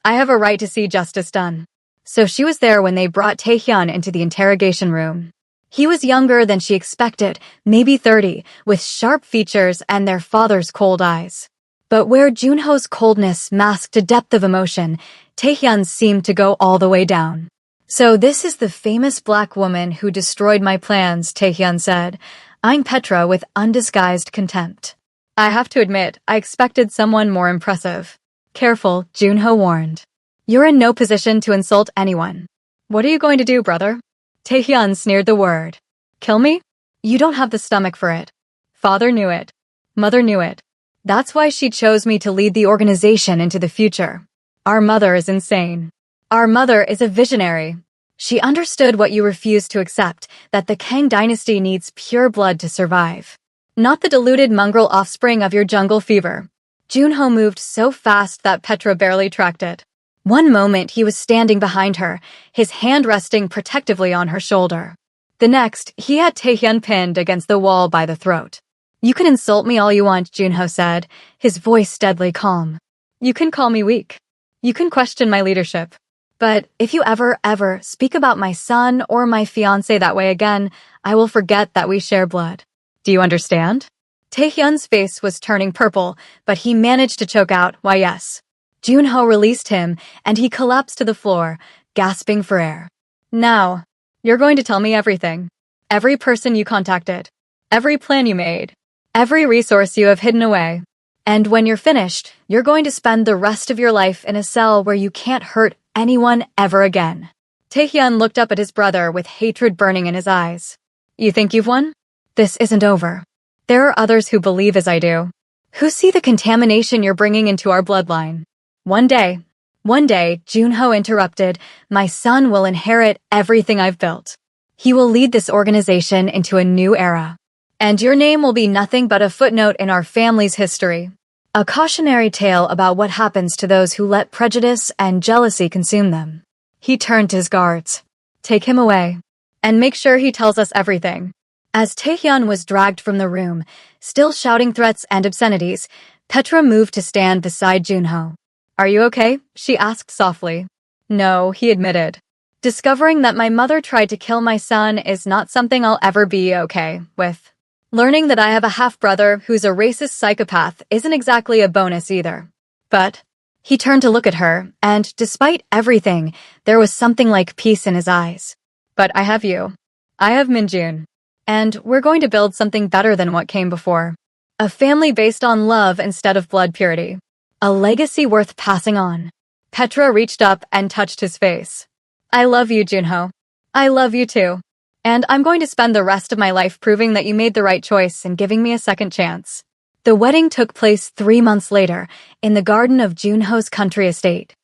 Speaker 2: "I have a right to see justice done." So she was there when they brought Taehyun into the interrogation room. He was younger than she expected, maybe 30, with sharp features and their father's cold eyes. But where Junho's coldness masked a depth of emotion, Taehyun's seemed to go all the way down. "So this is the famous black woman who destroyed my plans," Taehyun said, eyeing Petra with undisguised contempt. "I have to admit, I expected someone more impressive." "Careful," Junho warned. "You're in no position to insult anyone." "What are you going to do, brother?" Taehyun sneered the word. "Kill me? You don't have the stomach for it. Father knew it. Mother knew it. That's why she chose me to lead the organization into the future. Our mother is insane. Our mother is a visionary. She understood what you refused to accept, that the Kang dynasty needs pure blood to survive. Not the diluted mongrel offspring of your jungle fever." Junho moved so fast that Petra barely tracked it. One moment he was standing behind her, his hand resting protectively on her shoulder. The next, he had Taehyun pinned against the wall by the throat. "You can insult me all you want," Junho said, his voice deadly calm. "You can call me weak. You can question my leadership. But if you ever speak about my son or my fiancé that way again, I will forget that we share blood. Do you understand?" Taehyun's face was turning purple, but he managed to choke out, "Why, yes." Junho released him, and he collapsed to the floor, gasping for air. "Now, you're going to tell me everything. Every person you contacted. Every plan you made. Every resource you have hidden away. And when you're finished, you're going to spend the rest of your life in a cell where you can't hurt anyone ever again." Taehyun looked up at his brother with hatred burning in his eyes. "You think you've won? This isn't over. There are others who believe as I do, who see the contamination you're bringing into our bloodline. One day, Junho interrupted, "my son will inherit everything I've built. He will lead this organization into a new era. And your name will be nothing but a footnote in our family's history. A cautionary tale about what happens to those who let prejudice and jealousy consume them." He turned to his guards. "Take him away. And make sure he tells us everything." As Taehyun was dragged from the room, still shouting threats and obscenities, Petra moved to stand beside Junho. "Are you okay?" she asked softly. "No," he admitted. "Discovering that my mother tried to kill my son is not something I'll ever be okay with. Learning that I have a half-brother who's a racist psychopath isn't exactly a bonus either. But..." He turned to look at her, and despite everything, there was something like peace in his eyes. "But I have you. I have Minjun. And we're going to build something better than what came before. A family based on love instead of blood purity. A legacy worth passing on." Petra reached up and touched his face. "I love you, Junho. I love you too. And I'm going to spend the rest of my life proving that you made the right choice and giving me a second chance." The wedding took place 3 months later, in the garden of Junho's country estate.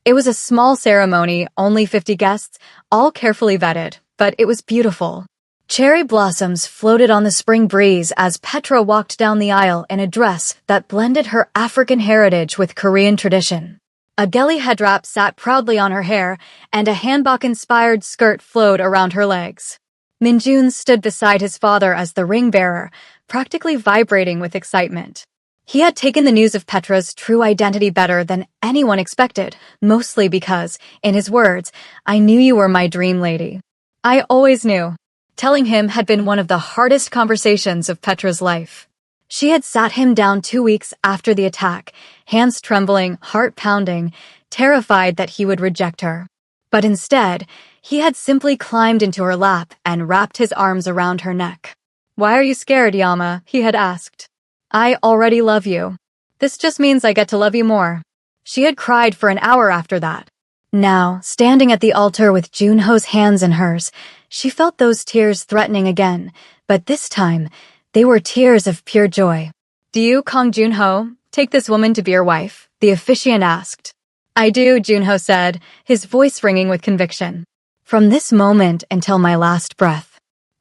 Speaker 2: It was a small ceremony, only 50 guests, all carefully vetted, but it was beautiful. Cherry blossoms floated on the spring breeze as Petra walked down the aisle in a dress that blended her African heritage with Korean tradition. A geli headwrap sat proudly on her hair, and a hanbok-inspired skirt flowed around her legs. Minjun stood beside his father as the ring-bearer, practically vibrating with excitement. He had taken the news of Petra's true identity better than anyone expected, mostly because, in his words, "I knew you were my dream lady." I always knew. Telling him had been one of the hardest conversations of Petra's life. She had sat him down 2 weeks after the attack, hands trembling, heart pounding, terrified that he would reject her. But instead, he had simply climbed into her lap and wrapped his arms around her neck. "Why are you scared, Yama?" he had asked. "I already love you. This just means I get to love you more." She had cried for an hour after that. Now, standing at the altar with Junho's hands in hers, she felt those tears threatening again, but this time, they were tears of pure joy. "Do you, Kang Junho, take this woman to be your wife?" the officiant asked. "I do," Junho said, his voice ringing with conviction. "From this moment until my last breath."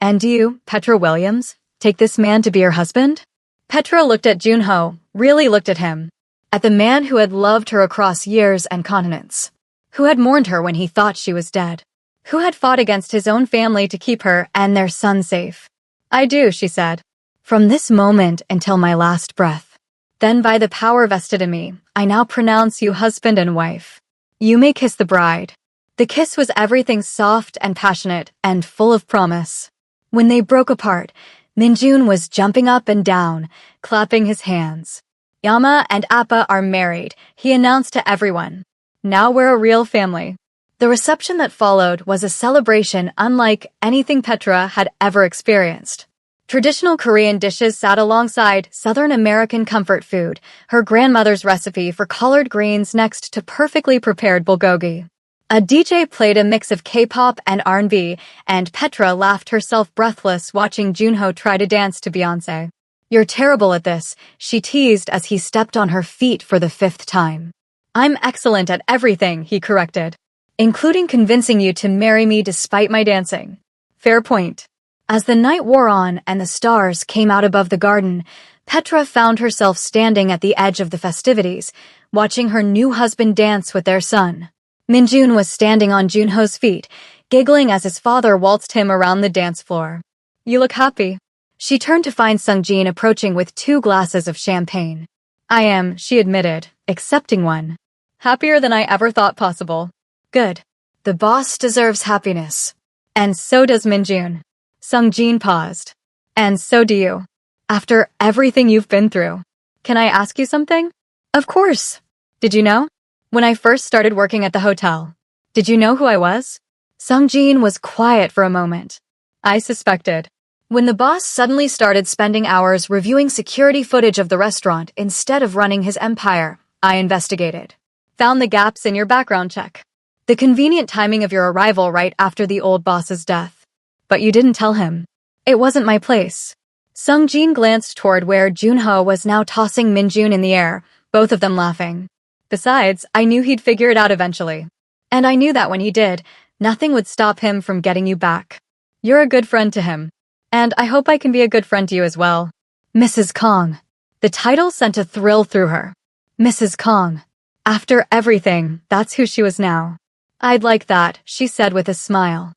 Speaker 2: "And do you, Petra Williams, take this man to be your husband?" Petra looked at Junho, really looked at him. At the man who had loved her across years and continents. Who had mourned her when he thought she was dead. Who had fought against his own family to keep her and their son safe. "I do," she said. "From this moment until my last breath. Then by the power vested in me, I now pronounce you husband and wife. You may kiss the bride." The kiss was everything soft and passionate and full of promise. When they broke apart, Minjun was jumping up and down, clapping his hands. "Yama and Appa are married," he announced to everyone. "Now we're a real family." The reception that followed was a celebration unlike anything Petra had ever experienced. Traditional Korean dishes sat alongside Southern American comfort food, her grandmother's recipe for collard greens next to perfectly prepared bulgogi. A DJ played a mix of K-pop and R&B, and Petra laughed herself breathless watching Junho try to dance to Beyoncé. "You're terrible at this," she teased as he stepped on her feet for the 5th time. "I'm excellent at everything," he corrected. "Including convincing you to marry me despite my dancing." Fair point. As the night wore on and the stars came out above the garden, Petra found herself standing at the edge of the festivities, watching her new husband dance with their son. Minjun was standing on Junho's feet, giggling as his father waltzed him around the dance floor. "You look happy." She turned to find Sungjin approaching with 2 glasses of champagne. "I am," she admitted, accepting one. "Happier than I ever thought possible." "Good. The boss deserves happiness." "And so does Minjun." Sungjin paused. "And so do you. After everything you've been through. Can I ask you something?" "Of course." "Did you know? When I first started working at the hotel, did you know who I was?" Sungjin was quiet for a moment. "I suspected." When the boss suddenly started spending hours reviewing security footage of the restaurant instead of running his empire, I investigated. Found the gaps in your background check. The convenient timing of your arrival right after the old boss's death. But you didn't tell him. It wasn't my place. Sungjin glanced toward where Junho was now tossing Minjun in the air, both of them laughing. Besides, I knew he'd figure it out eventually. And I knew that when he did, nothing would stop him from getting you back. You're a good friend to him. And I hope I can be a good friend to you as well. Mrs. Kong. The title sent a thrill through her. Mrs. Kong. After everything, that's who she was now. "I'd like that," she said with a smile.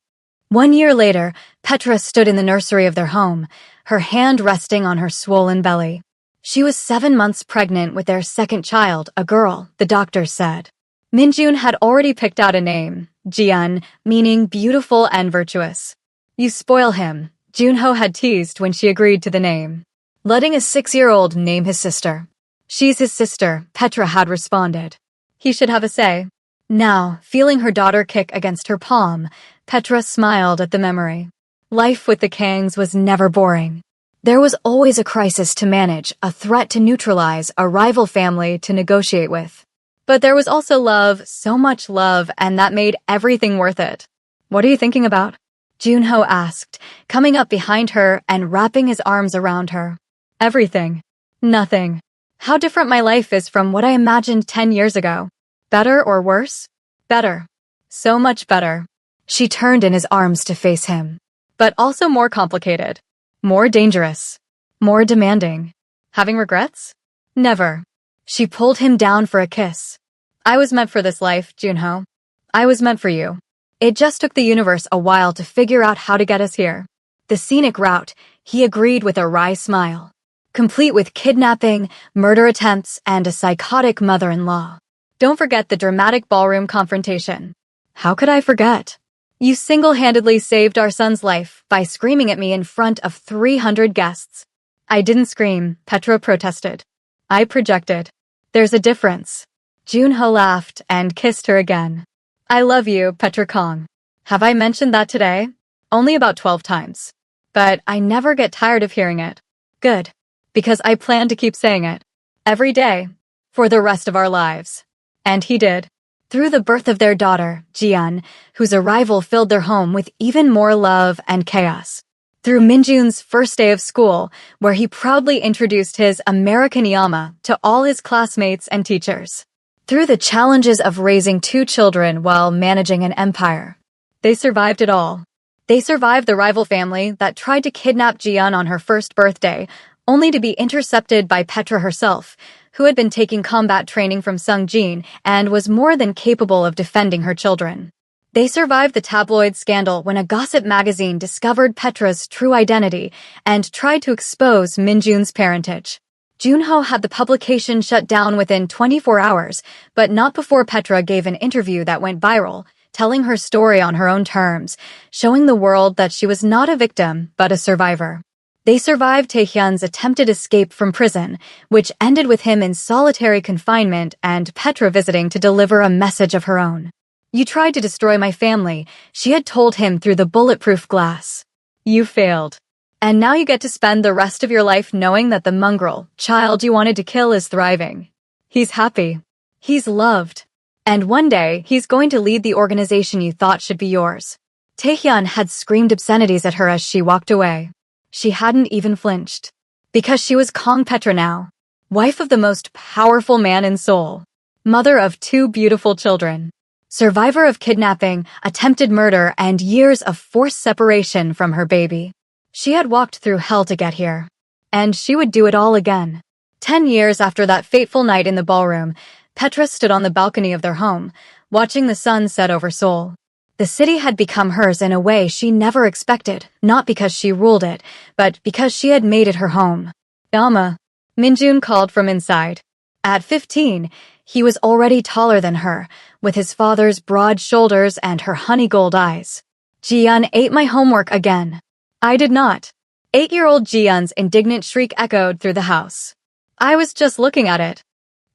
Speaker 2: 1 year later, Petra stood in the nursery of their home, her hand resting on her swollen belly. She was 7 months pregnant with their second child, a girl, the doctors said. Minjun had already picked out a name, Jian, meaning beautiful and virtuous. "You spoil him," Junho had teased when she agreed to the name. Letting a 6-year-old name his sister. "She's his sister," Petra had responded. "He should have a say." Now, feeling her daughter kick against her palm, Petra smiled at the memory. Life with the Kangs was never boring. There was always a crisis to manage, a threat to neutralize, a rival family to negotiate with. But there was also love, so much love, and that made everything worth it. "What are you thinking about?" Junho asked, coming up behind her and wrapping his arms around her. "Everything." Nothing. How different my life is from what I imagined 10 years ago. Better or worse? Better. So much better. She turned in his arms to face him. But also more complicated. More dangerous. More demanding. Having regrets? Never. She pulled him down for a kiss. I was meant for this life, Junho. I was meant for you. It just took the universe a while to figure out how to get us here. The scenic route, he agreed with a wry smile. Complete with kidnapping, murder attempts, and a psychotic mother-in-law. Don't forget the dramatic ballroom confrontation. How could I forget? You single-handedly saved our son's life by screaming at me in front of 300 guests. I didn't scream, Petra protested. I projected. There's a difference. Junho laughed and kissed her again. I love you, Petra Kong. Have I mentioned that today? Only about 12 times. But I never get tired of hearing it. Good. Because I plan to keep saying it. Every day. For the rest of our lives. And he did. Through the birth of their daughter, Jian, whose arrival filled their home with even more love and chaos. Through Minjun's first day of school, where he proudly introduced his American Yama to all his classmates and teachers. Through the challenges of raising 2 children while managing an empire. They survived it all. They survived the rival family that tried to kidnap Jian on her first birthday, only to be intercepted by Petra herself, who had been taking combat training from Sung Jin and was more than capable of defending her children. They survived the tabloid scandal when a gossip magazine discovered Petra's true identity and tried to expose Minjun's parentage. Junho had the publication shut down within 24 hours, but not before Petra gave an interview that went viral, telling her story on her own terms, showing the world that she was not a victim, but a survivor. They survived Taehyun's attempted escape from prison, which ended with him in solitary confinement and Petra visiting to deliver a message of her own. You tried to destroy my family, she had told him through the bulletproof glass. You failed. And now you get to spend the rest of your life knowing that the mongrel child you wanted to kill is thriving. He's happy. He's loved. And one day, he's going to lead the organization you thought should be yours. Taehyun had screamed obscenities at her as she walked away. She hadn't even flinched. Because she was Kong Petra now. Wife of the most powerful man in Seoul. Mother of 2 beautiful children. Survivor of kidnapping, attempted murder, and years of forced separation from her baby. She had walked through hell to get here. And she would do it all again. 10 years after that fateful night in the ballroom, Petra stood on the balcony of their home, watching the sun set over Seoul. The city had become hers in a way she never expected, not because she ruled it, but because she had made it her home. Yama, Minjun called from inside. At 15, he was already taller than her, with his father's broad shoulders and her honey-gold eyes. Jian ate my homework again. I did not. 8-year-old Jian's indignant shriek echoed through the house. I was just looking at it.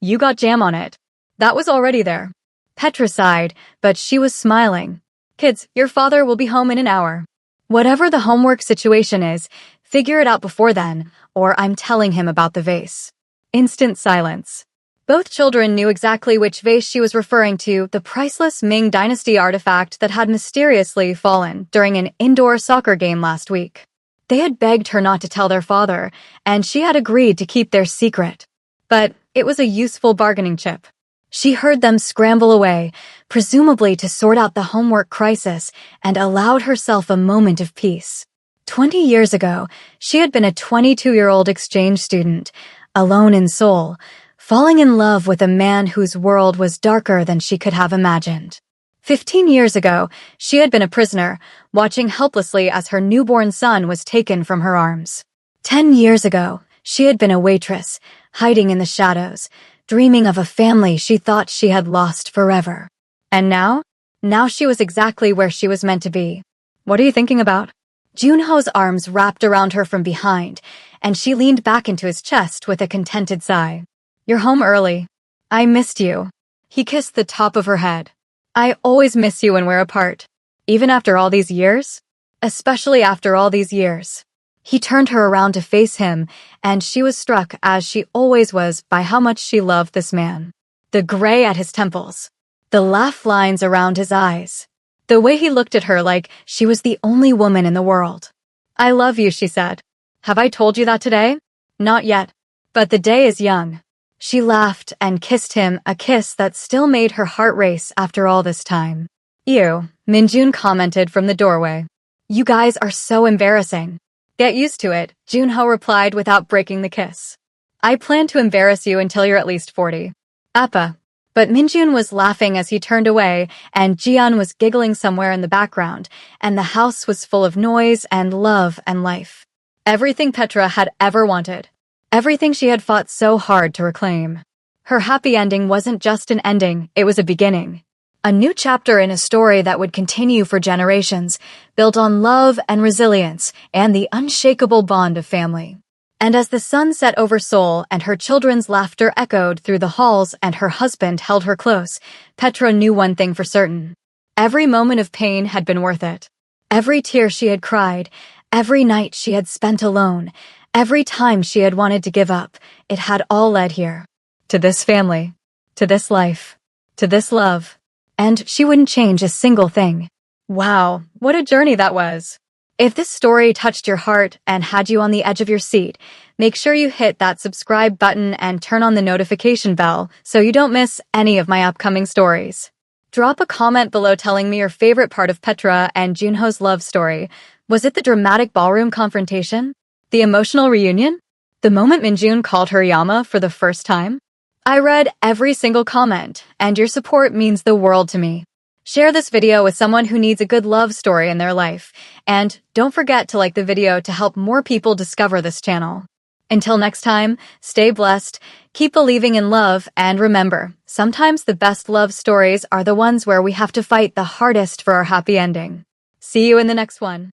Speaker 2: You got jam on it. That was already there. Petra sighed, but she was smiling. Kids, your father will be home in an hour. Whatever the homework situation is, figure it out before then, or I'm telling him about the vase. Instant silence. Both children knew exactly which vase she was referring to, the priceless Ming Dynasty artifact that had mysteriously fallen during an indoor soccer game last week. They had begged her not to tell their father, and she had agreed to keep their secret. But it was a useful bargaining chip. She heard them scramble away, presumably to sort out the homework crisis, and allowed herself a moment of peace. 20 years ago, she had been a 22-year-old exchange student, alone in Seoul, falling in love with a man whose world was darker than she could have imagined. 15 years ago, she had been a prisoner, watching helplessly as her newborn son was taken from her arms. 10 years ago, she had been a waitress, hiding in the shadows, dreaming of a family she thought she had lost forever. And now? Now she was exactly where she was meant to be. What are you thinking about? Junho's arms wrapped around her from behind, and she leaned back into his chest with a contented sigh. You're home early. I missed you. He kissed the top of her head. I always miss you when we're apart. Even after all these years? Especially after all these years. He turned her around to face him, and she was struck, as she always was, by how much she loved this man. The gray at his temples. The laugh lines around his eyes. The way he looked at her like she was the only woman in the world. I love you, she said. Have I told you that today? Not yet. But the day is young. She laughed and kissed him, a kiss that still made her heart race after all this time. Ew, Minjun commented from the doorway. You guys are so embarrassing. Get used to it, Junho replied without breaking the kiss. I plan to embarrass you until you're at least 40. Appa. But Minjun was laughing as he turned away, and Jian was giggling somewhere in the background, and the house was full of noise and love and life. Everything Petra had ever wanted. Everything she had fought so hard to reclaim. Her happy ending wasn't just an ending, it was a beginning. A new chapter in a story that would continue for generations, built on love and resilience and the unshakable bond of family. And as the sun set over Seoul and her children's laughter echoed through the halls and her husband held her close, Petra knew one thing for certain. Every moment of pain had been worth it. Every tear she had cried, every night she had spent alone, every time she had wanted to give up, it had all led here. To this family. To this life. To this love. And she wouldn't change a single thing. Wow, what a journey that was. If this story touched your heart and had you on the edge of your seat, make sure you hit that subscribe button and turn on the notification bell so you don't miss any of my upcoming stories. Drop a comment below telling me your favorite part of Petra and Junho's love story. Was it the dramatic ballroom confrontation? The emotional reunion? The moment Minjun called her Yama for the first time? I read every single comment, and your support means the world to me. Share this video with someone who needs a good love story in their life, and don't forget to like the video to help more people discover this channel. Until next time, stay blessed, keep believing in love, and remember, sometimes the best love stories are the ones where we have to fight the hardest for our happy ending. See you in the next one.